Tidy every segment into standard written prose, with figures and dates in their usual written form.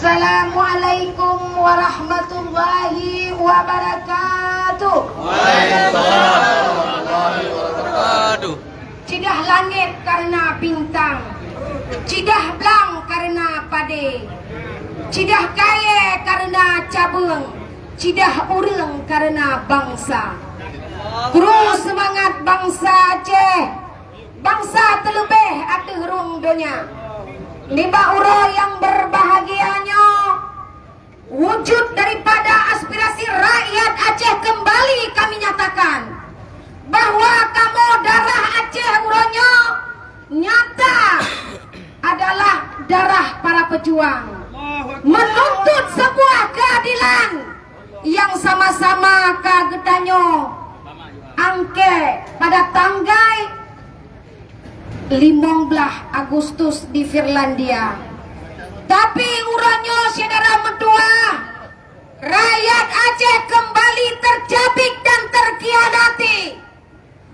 Assalamualaikum warahmatullahi wabarakatuh. Waalaikumsalam warahmatullahi wabarakatuh. Cidah langit karena bintang, cidah belang karena pade, cidah kaya karena cabeng, cidah urang karena bangsa. Guru semangat bangsa Aceh, bangsa terlebih ada ruang dunia. Niba uro yang berbahagianya, wujud daripada aspirasi rakyat Aceh kembali kami nyatakan bahwa kamu darah Aceh uronya nyata adalah darah para pejuang menuntut sebuah keadilan yang sama-sama kagedanyo angke pada tanggai 15 Agustus di Finlandia. Tapi uranyo saudara medua, rakyat Aceh kembali terjabik dan terkhianati.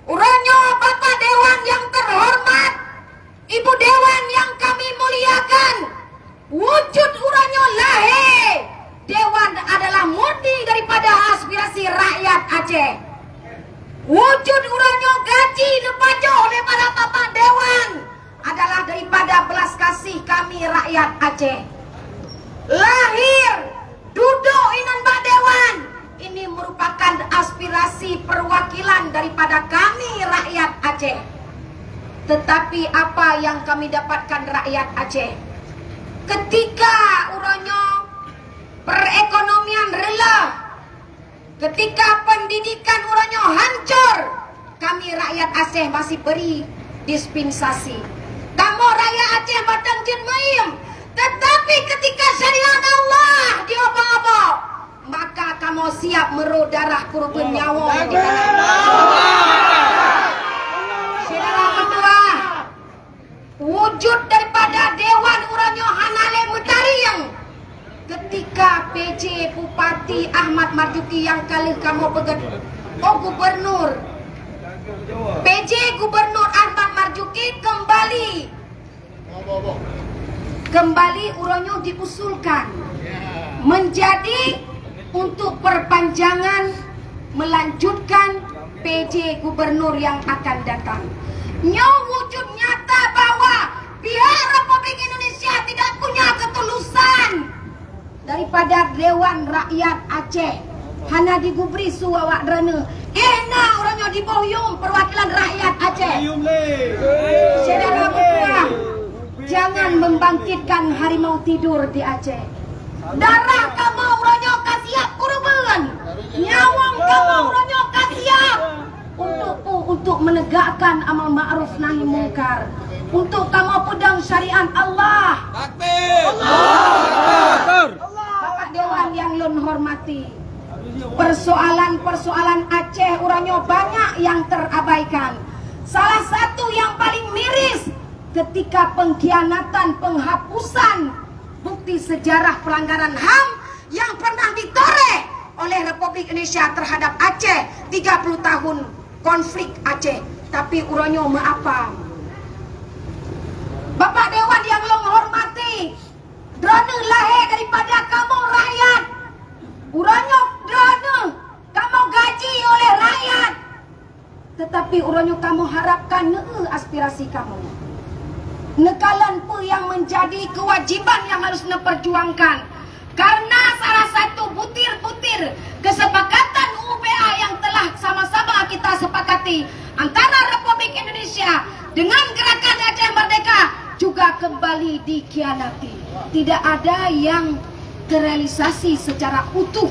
Uranyo Bapak Dewan yang terhormat, Ibu Dewan yang kami muliakan, wujud uranyo lahe Dewan adalah murni daripada aspirasi rakyat Aceh. Wujud uranyo gaji lepajo oleh para Bapak Dewan adalah daripada belas kasih kami rakyat Aceh. Lahir duduk inan Pak Dewan ini merupakan aspirasi perwakilan daripada kami rakyat Aceh. Tetapi apa yang kami dapatkan rakyat Aceh? Ketika uranyo perekonomian relah, ketika pendidikan uranyo hancur, kami rakyat Aceh masih beri dispensasi. Kamu rakyat Aceh batang jen maim, tetapi ketika syariat Allah diobok-obok, maka kamu siap meruh darah kurban nyawa di saudara kedua, wujud daripada Dewan uranyo Hanale Medariang. Ketika PJ Bupati Ahmad Marzuki yang kali kamu pegat, gubernur PJ Gubernur Ahmad Marzuki kembali uronyo diusulkan menjadi untuk perpanjangan melanjutkan PJ Gubernur yang akan datang. Wujud nyata bahwa pihak Republik Indonesia tidak punya ketulusan daripada Dewan Rakyat Aceh hana digubri suwawak drana orangnya diboyong perwakilan rakyat Aceh. Saudara berdua, jangan membangkitkan harimau tidur di Aceh. Darah kamu orangnya kasiap kurban, nyawang kamu orangnya kasiap untuk menegakkan amal ma'ruf nahi mungkar, untuk kamu pedang syariat Allah. Bapak Dewan yang lun hormati, persoalan-persoalan Aceh uranyo banyak yang terabaikan. Salah satu yang paling miris ketika pengkhianatan penghapusan bukti sejarah pelanggaran HAM yang pernah ditoreh oleh Republik Indonesia terhadap Aceh 30 tahun konflik Aceh. Tapi uranyo meapa. Bapak Dewan yang long hormati, drone lahir daripada kamu rakyat. Uranyo drone kamu gaji oleh rakyat. Tetapi uranyo kamu harapkan aspirasi kamu. Nekalan pu yang menjadi kewajiban yang harus diperjuangkan. Karena salah satu butir-butir kesepakatan UPA yang telah sama-sama kita sepakati antara Republik Indonesia dengan Gerakan Aceh Merdeka juga kembali dikhianati. Tidak ada yang terrealisasi secara utuh.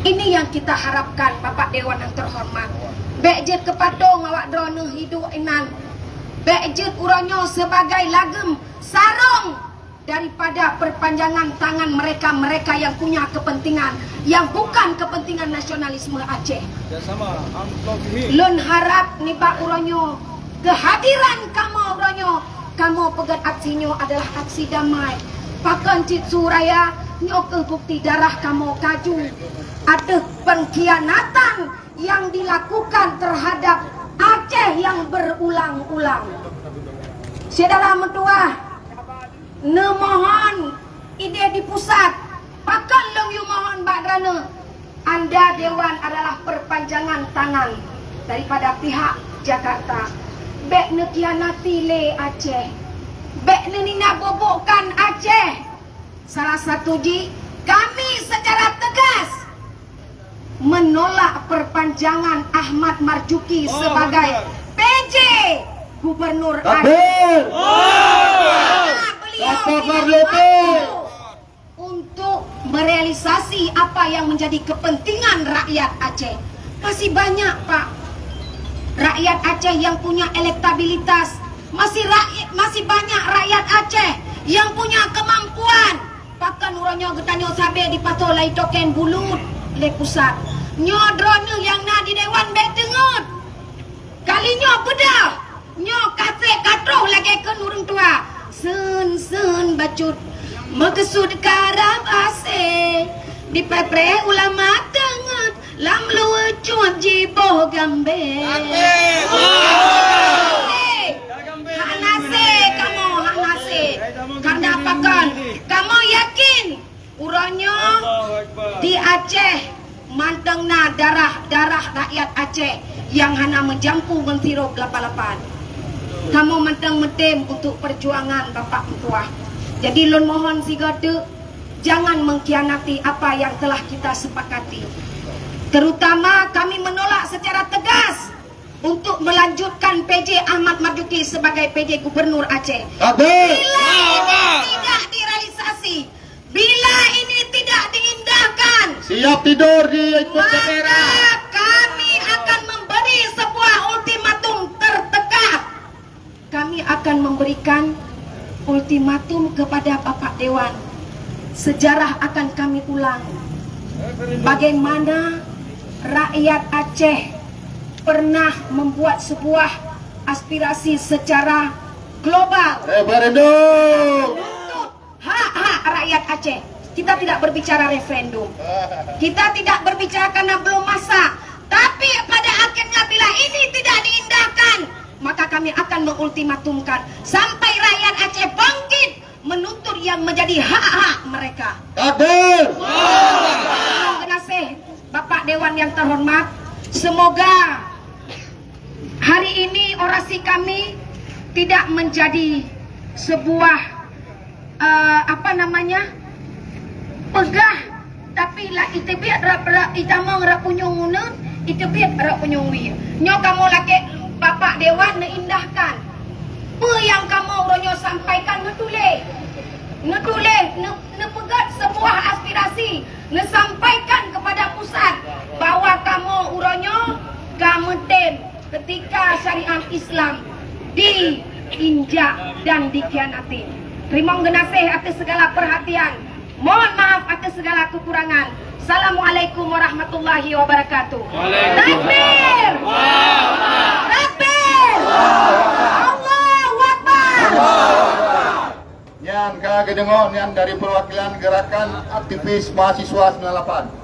Ini yang kita harapkan Bapak Dewan yang terhormat. Bejet kepadong awak drone hidup inan. Bejet uranyo sebagai lagem sarong daripada perpanjangan tangan mereka-mereka yang punya kepentingan yang bukan kepentingan nasionalisme Aceh. Lun harap ni Pak uranyo kehadiran kamu uranyo, kamu pegat aksinya adalah aksi damai. Pakan cit suraya nyok bukti darah kamu kaju. Ada pengkhianatan yang dilakukan terhadap Aceh yang berulang-ulang. Saudara medua, nemohon kerana anda Dewan adalah perpanjangan tangan daripada pihak Jakarta. Bek ne kianati le Aceh. Bek ne ni nak bobokkan Aceh. Salah satu kami secara tegas menolak perpanjangan Ahmad Marzuki sebagai PJ Gubernur Aceh. Beliau untuk merealisasi apa yang menjadi kepentingan rakyat Aceh. Masih banyak Pak rakyat Aceh yang punya elektabilitas. Masih banyak rakyat Aceh yang punya kemampuan. Pakan uranyo getanyo sabe dipatol lai token bulut le pusat. Nyo drone yang na di Dewan bek dengut. Kalinya bedah. Nyo kate katroh lagi ke nurung tua. Sen bacut maksud karab ase dipepre ulama tenget lam luwe cuat jiboh gambe. Hanase kamu hanase karena apakan kamu yakin uranyo di Aceh mantengna darah rakyat Aceh yang hana menjampu mentiro 88. Kamu mentang mentem untuk perjuangan Bapak Mentua. Jadi lun mohon si gade jangan mengkhianati apa yang telah kita sepakati. Terutama kami menolak secara tegas untuk melanjutkan PJ Ahmad Marzuki sebagai PJ Gubernur Aceh. Bila ini tidak direalisasi, bila ini tidak diindahkan, Siap tidur di maka kami akan memberi sebuah ultimatum tertegas. Kami akan memberikan ultimatum kepada Bapak Dewan. Sejarah akan kami ulang. Bagaimana rakyat Aceh pernah membuat sebuah aspirasi secara global referendum untuk hak-hak rakyat Aceh. Kita tidak berbicara referendum. Kita tidak berbicara karena belum masa. Tapi pada akhirnya bila ini tidak diindahkan, maka kami akan mengultimatumkan sampai rakyat Aceh bangkit menuntut yang menjadi hak-hak mereka. Terima kasih Bapak Dewan yang terhormat. Semoga hari ini orasi kami tidak menjadi sebuah pegah, tapi lah itu biar itamang rak punyung unun, itu biar rak punyung wi. Nyo kamu laki Bapak Dewan neindahkan. Apa yang kamu ronyo sampaikan netulis, nepegat sebuah aspirasi, nesampaikan kepada pusat bahwa kamu uronyo kamu tem ketika syariat Islam diinjak dan dikhianati. Terima kasih atas segala perhatian. Mohon maaf atas segala kekurangan. Assalamualaikum warahmatullahi wabarakatuh. Takbir! Takbir! Allahu Akbar! Nyan kagak dengo nyan dari perwakilan gerakan aktivis mahasiswa 98.